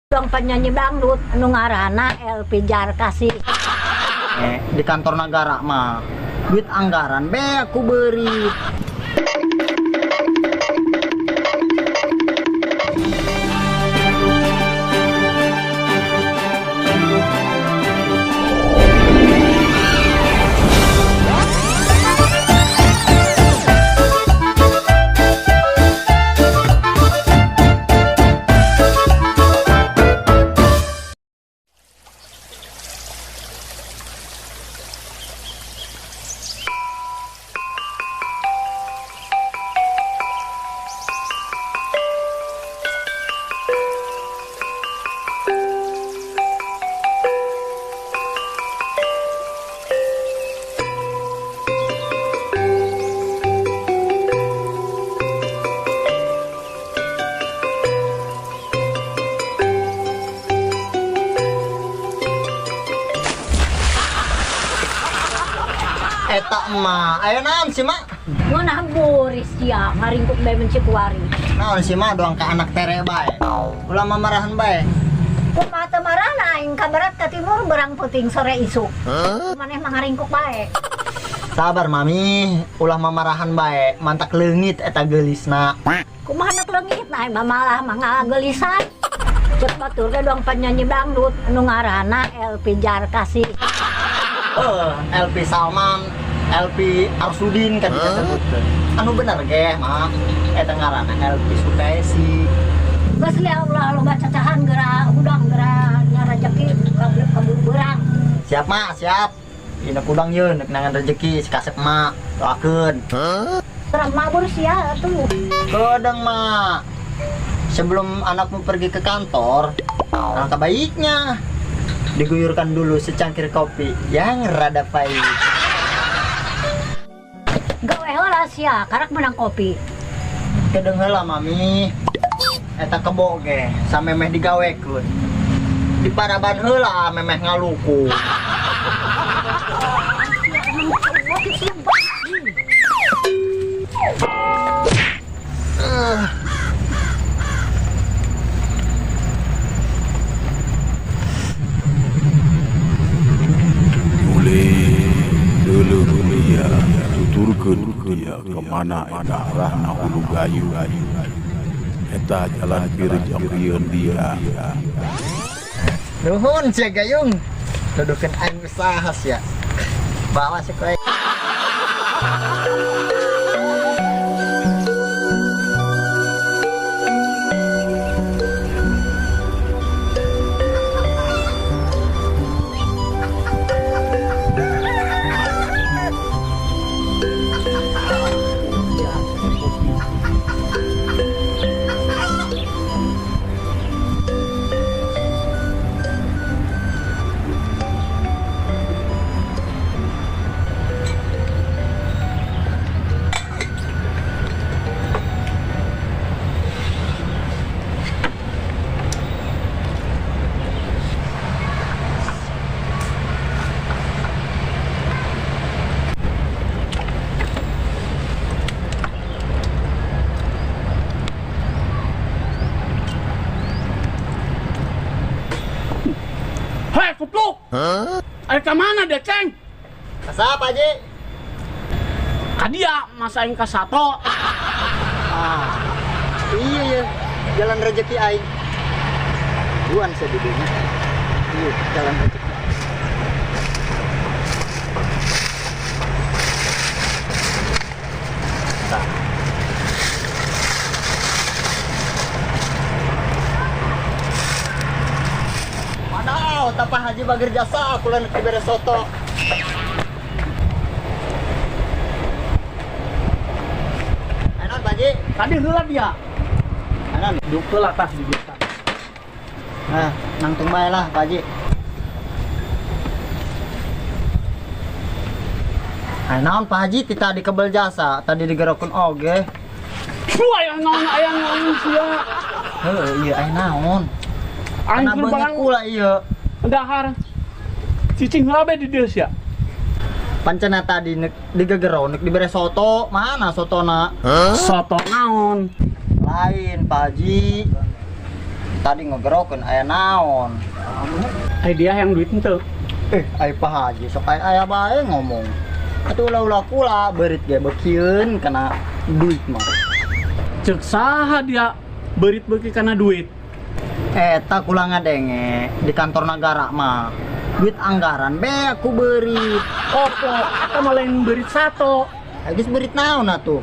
Dong penyanyi dangdut anu ngaranna LP Jarkasi. Di kantor negara mah duit anggaran be aku beri. Eta emak, ayo naon sih mak? Ngunah boris ya ngaringkuk bae mencikuari. Naon sih mak doang ke anak tere bae. Ulah mamarahan bae. Kumaha teu marana aing ka barat ka timur berang puting sore isuk. Maneh mah ngaringkuk bae. Sabar mami, ulah mamarahan bae. Mantak leungit eta geulisna. Kumaha nak leungit nah mah malah mah ngagelisan. Cek batur ge doang penyanyi dangdut anu ngaranna LP Jarkasi. LP Salman, LP Arsudin kan kita sebutkeun. Anu bener ge mak, eta ngaranna LP Sukesi. Geus li Allah loba cacahan geura udang geura nya rezeki kabur berang. Siap mak, siap. Dina kudang yeun neuk nangan rezeki sikasep mak, doakeun. Terang mabur sia atuh. Kadang mak, sebelum anakmu pergi ke kantor, alangkah baiknya diguyurkan dulu secangkir kopi yang rada pahit. Gawe heula sia karak menang kopi. Kedeng heula mami, eta kebo ge samemeh digawekeun. Diparaban heula memeh ngaluku. Tuturkeun dia kemana eta arahna hulu gayu. Eta jalan pireujeun dia. Nuhun sia gayung. Dudukeun aing usaha sia. Bawa si koe. Hei, kupluk! Ada kemana dia, Ceng? Asa Pak Haji? Kadia, masa yang ke Sato. Iya ya, jalan rezeki aing. Buan saya duduknya. Iya, jalan rezeki. Nah. Padahal Pak Haji bagir jasa aku lan beres soto. Enak Pak Haji. Tadi heula dia. Enak. Duduk heula tas di biasa. Nah, nangtung bae lah Pak Haji. Naon Pak Haji kita di kebel jasa tadi digerokeun oge. Aya naon sia. Heuh, iya aya naon. Aing Kana beungit barang kula ieu. dahar. Cicing heula be di dieu sia. Pancena tadi digegero nek dibere soto, mana sotona? Soto naon? Lain Pak Haji. tadi ngegerokin aya naon. Ai dia yang duit ente. Ai Pak Haji sok aya bae ngomong. Atuh ulah-ulah kula beurit ge bekieun kana duit mah. Cek saha dia beurit beuki kana duit. Eta kula ngadenge di kantor negara mah. Duit anggaran be aku beurit. Opo, eta mah lain beurit sato. Geus beurit naon atuh?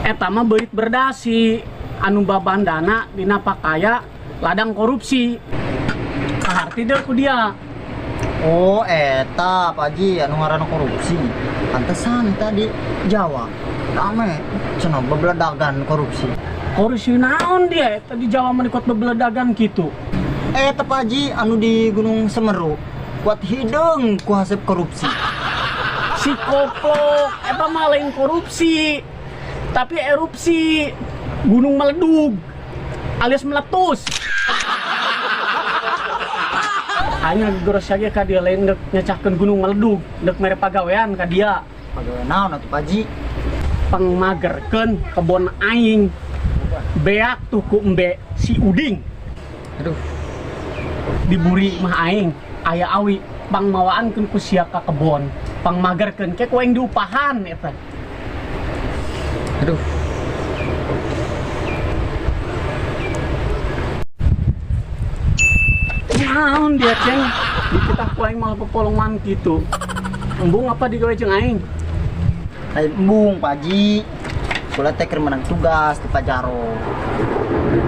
Eta mah beurit berdasi anu babandana dina pakaya ladang korupsi. Kaharti deh ku dia. Oh, eta Pak Haji anu ngaranna korupsi. Pantesan tadi Jawa. Rame cenah bebeledagan korupsi. Korupsi naon dia? Eta di Jawa mah dikot bebeledagan kitu. Eta Pak Haji anu di Gunung Semeru. Kuat hidung ku hasep korupsi. Si koplok, eta mah lain korupsi. Tapi erupsi gunung meledug alias meletus. Hanya geros saja ka dia lain dek nyecahkeun gunung meledug, dek mere pagawean ka dia. Pagawe naon atuh Pak Haji? Pangmagerkeun kebon aing. Beak tuh ku embe si Uding. Aduh, Diburi mah aing aya awi pangmawaankeun ku sia ka kebon. Pangmagerkeun ke ku aing diupahan eta. aduh. Naon dia ceng? Di kita ku aing malah pepolongan gitu. Embung apa digawe jeung aing? Ai embung Pak Haji. Kula teh keur menang tugas di Pajaro.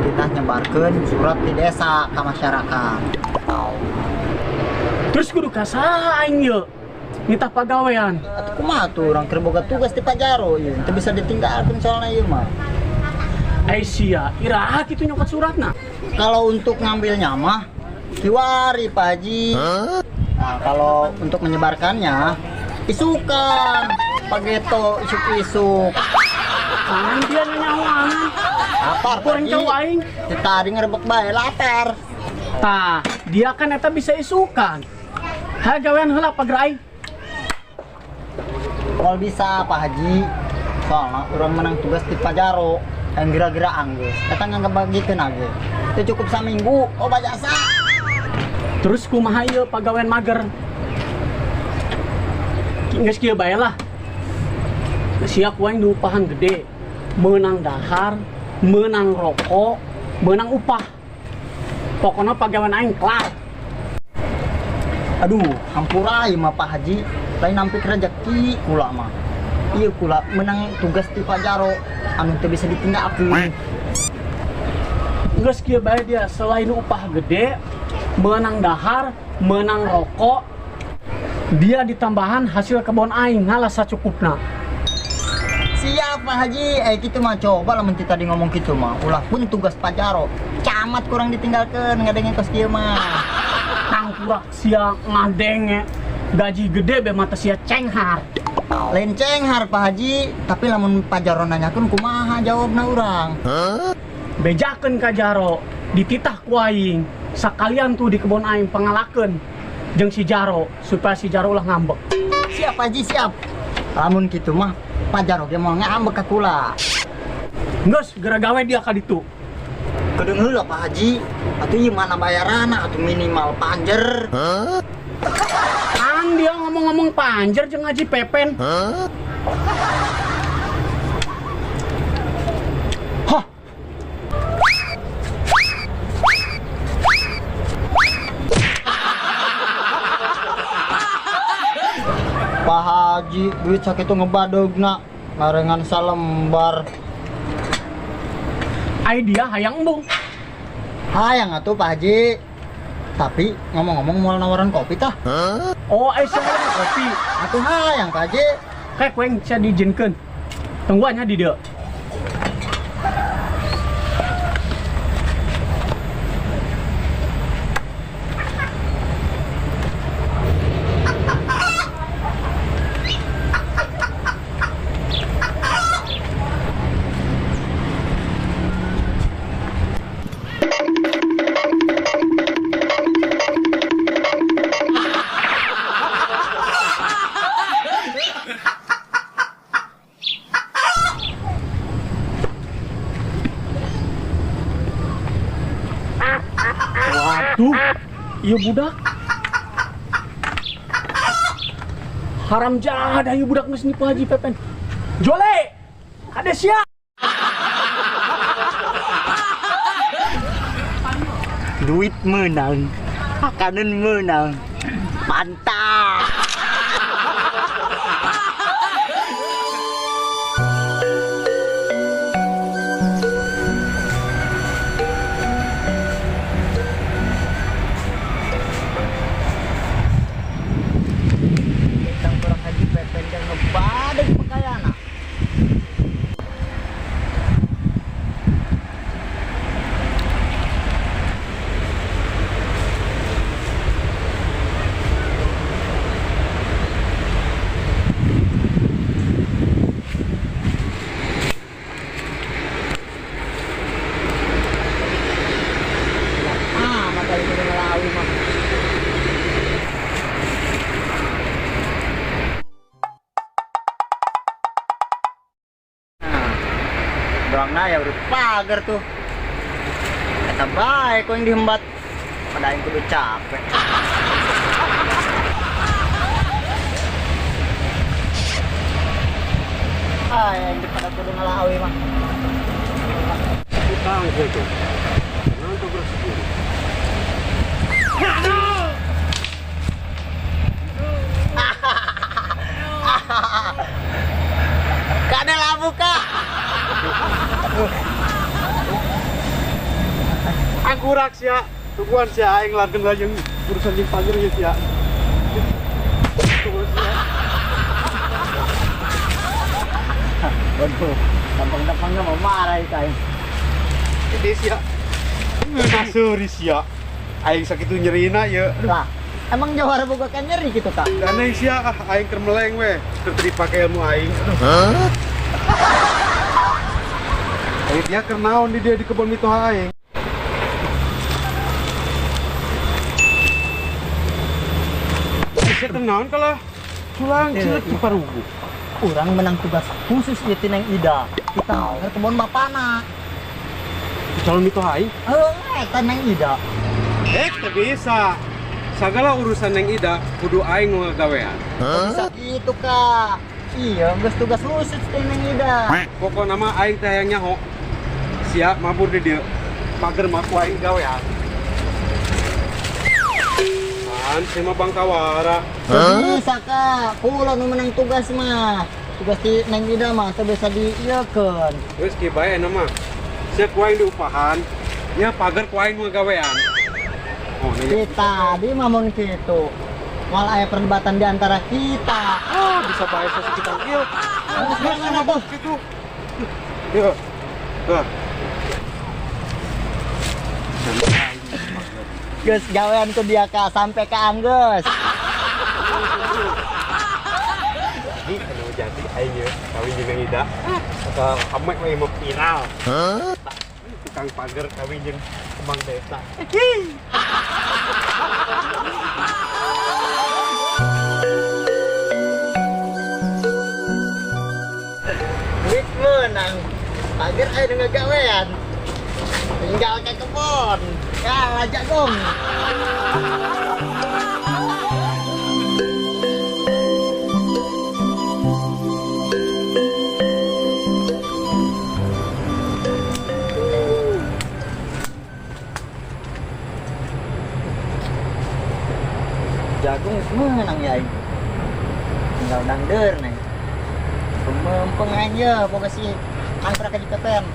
Kita nyebarkeun surat di desa ka masyarakat. Terus kudu ka saha aing ye? Nitah pagawean. Atuh kumaha tuh urang keur boga tugas di Pajaro ieu teu bisa ditinggalkeun soalna ieu mah. Ai sia, iraha kitu nyokot suratna. Kalau untuk ngambilnya mah kiwari Pak Haji. Nah, kalau untuk menyebarkannya isukan pageto isuk-isuk. Kan dia nyawan. Lapar Pak Kurang Haji. jauh aing. Tadi ngerebek bae lapar. Tah, dia kan eta bisa isukan. Ha gawean heula pager aing. Kalau bisa Pak Haji. Soalnya urang menang tugas di Pajaro. Yang gira-gira anggeus. Eta ngebagikeun age. Itu cukup saminggu, oh jasa. Terus kumaha ieu pagawean mager? Geus kieu bae lah. Sia ku aing diupahan gede. Meunang dahar, meunang rokok, meunang upah. Pokoknya pagawean aing kelar. Aduh, hampura ieu mah Pak Haji. Lain nampik rezeki kula mah. Ieu kula menang tugas di Pajaro anu teu bisa ditinggalkeun. Geus kieu bae dia selain upah gede, meunang dahar, meunang rokok, dia ditambahan hasil kebon aing ngalah sacukupna. Siap Pak Haji, kitu mah coba lamun kita tadi ngomong kitu mah. Ulah pun tugas Pajaro, camat kurang ditinggalkeun ngadenge kos kieu mah. Tangkurak sia ngadenge gaji gede be mata sia cenghar. Lain cenghar Pak Haji, tapi lamun Pajaro nanyakeun kumaha jawabna urang. Bejakeun ka Jaro, dititah ku aing. Sakalian tuh di kebon aing pangalakeun jeung si Jaro supaya si Jaro ulah ngambek. Siap Pak Haji, siap. Lamun kitu mah Pajaro ge mau ngambek ka kula. Geus gara gawe dia ka ditu. Kudu heula Pak Haji, atuh ieu mana bayaranna atuh minimal panjer. Kan dia ngomong-ngomong panjer jeung Haji Pepen. Hah. Pak Haji, duit sakitu ngebadogna ngarengan salembar. Ai dia hayang embung. Hayang atuh Pak Haji. Tapi ngomong-ngomong mau nawaran kopi tah. Oh, ai saya kopi. Atuh hayang Pak Haji. Kayak kueng bisa diizinkeun. Tungguannya di dia. Waduh, iya budak. Haram jahat ayo budak geus nipu Haji Pepen. Jole, ada siap. Duit menang, makanan menang, mantap. Tentang kurang Haji Pepen yang ngebadai pakaian. Makanya kita ngelawi mah. Doangna ya udah pagar tuh. Kata baik kok yang dihembat. Pada yang kudu capek. Yang pada kudu ngelawi mah. Utang itu. Nanti bersepuluh. Kada labu kak. Aku raksia, tujuan si aing laden lajeng urusan di pagar ya sia. Waduh, gampang-gampangnya mau marah kain. Ini sia. Ngasuri sia. Aing sakitu nyerina ya. Lah, emang jawara boga kan nyeri gitu kak? Karena sia aing keur meleng we, keur teu dipake ilmu aing. Aing dia keur naon di dia di kebun mitoha aing. Bisa tenang kalah culang cilik di parugu. Orang menang tugas khusus di Tineng Ida. Kita ke kebun bapana. Calon mitoha aing. Tineng Ida. Teu bisa. Sagala urusan yang ida kudu aing ngagawean. Bisa gitu kak. Iya, geus tugas khusus Tineng Ida. Pokokna mah aing teh hayang nyaho. Siap mabur di dieu. Pager mah ku aing gawean. Kan si mah Bangkawara. Bisa kak. Pula nu menang tugas mah. Tugas di Tineng Ida mah teu bisa diieukeun. Wes kieu bae eta mah. Siap ku aing diupahan. Nya pager ku aing ngagawean. Oh, ini Kita di mamun gitu. Malah aya perdebatan di antara kita. bisa bae sasekitar kieu. Gimana tuh? Gitu. Yo. Tuh. Geus gawean ku dia kak sampai ke Anggeus. Jadi anu jadi aing ye kawin jeung Ida. Atau amek we mau viral. Tukang pager kawin jeung kembang desa. Duit menang. Pager ayo dengan gawean. Tinggal ke kebon. Kalah jagung. Jagung menang ya. Tinggal dangder nih. Pemempeng aja boga si angkrak Haji Pepen.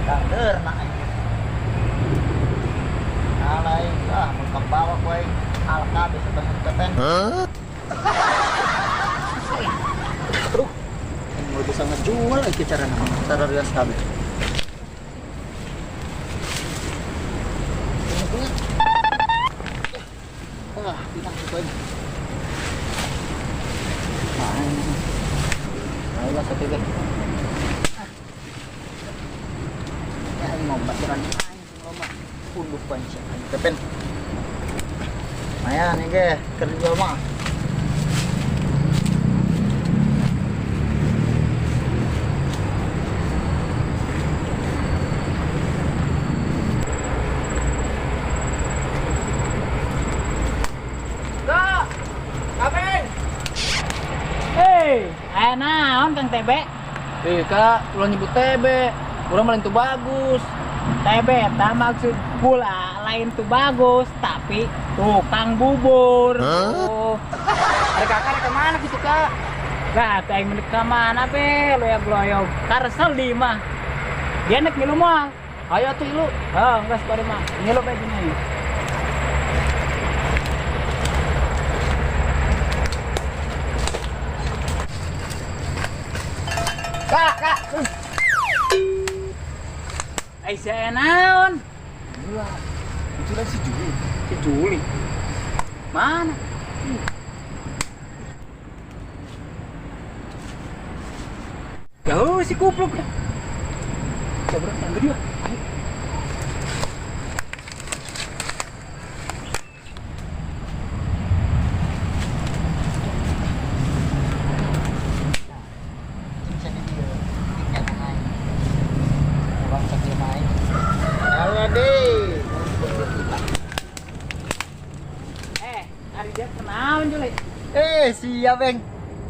Dangder nak aja. Alay mengkabawa kowe alka bisa Haji Pepen. Aduh. Mau bisa ngejual lagi cara rias kabeh. Bilang gitu aja. Ayolah satu deh. Ya ini mau baturan aing lomba. Punduk panci Haji Pepen. Maya nih ge kerja mah. Aya naon Kang Tebe? Kak, ulah nyebut TB. Urang malah itu bagus. Tebe tak maksud pula lain tuh bagus, tapi tukang bubur. Oh. Ada kakak ada kemana gitu, Kak? Lah, teh menik ka mana be? Loyog-loyog. Karesel di mah. Dia nek ngilu mah. Ayo tuh lu. Oh, geus bari mah. Ngilu bae gini. Kak. Ai saya naon? Itu lah si Juli. Si Juli. Mana? Jauh si kupluk. Coba tangga dia. Ayo. Halo deh. Hari dia kenaon Juli? Siap beng.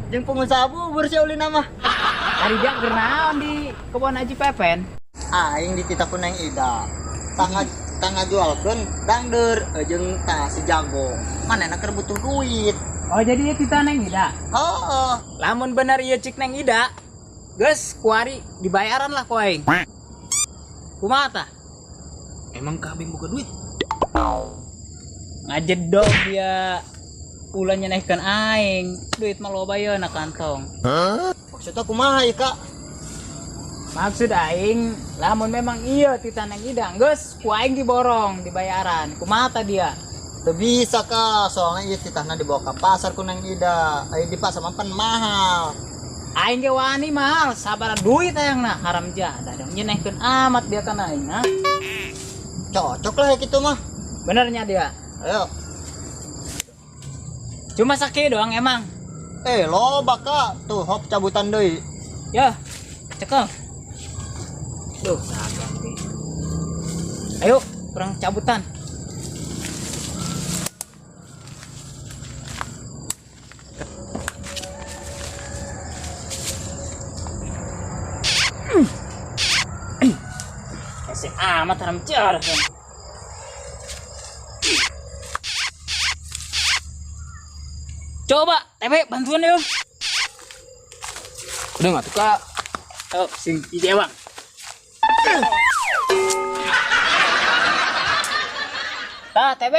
Jeung pengusaha bubur si Uli nama. Hari dia kenaon di kebun Haji Pepen. Aing dititah kuneng Ida. Tangga jualkeun dangdeur jeung tah si jago. Manehna keur butuh duit. Oh jadi ieu tita Neng Ida. Oh, Lamun bener ieu cik Neng Ida, geus kuari dibayaran lah ku aing. Kumaha tah? Emang Kak Beng buka duit? Ngajedog dia ulah nyenehkeun aing. Duit mah loba yeuna kantong. maksudnya kumaha ieu Kak? Maksud aing, lamun memang iya tita Neng Ida, geus ku aing diborong dibayaran. Kumaha tah dia? Teu bisa Kak, soalnya ieu titahna dibawa ka pasar ku Neng Ida. Aya di pasar mah pan mahal. Aing ge wani mahal, sabar duit ayangna haram jadah. Nyenehkeun amat dia kan aing, ha? Cocok lah ya gitu mah. Benernya dia. Ayo. Cuma sakit doang emang. Loba Kak, tuh hop cabutan deui. Ya, cekel. Duh, sagap deh. Ayo, kurang cabutan. Kasih amat haram jar. Coba, TB bantuan yuk. Udah nggak tuh Kak? Oh, sing ide bang. Tah, TB.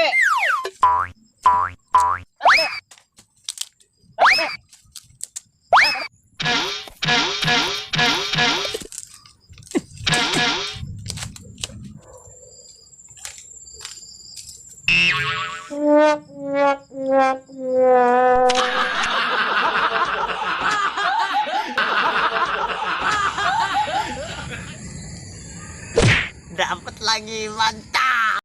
Dapat lagi, mantap.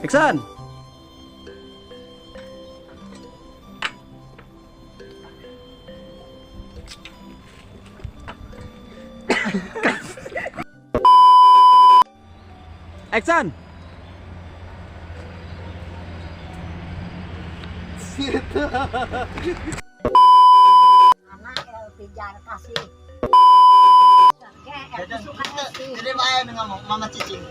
Iksan. Iksan. Anak pijar kasih. Jadi bae ngomong Mama Cicing.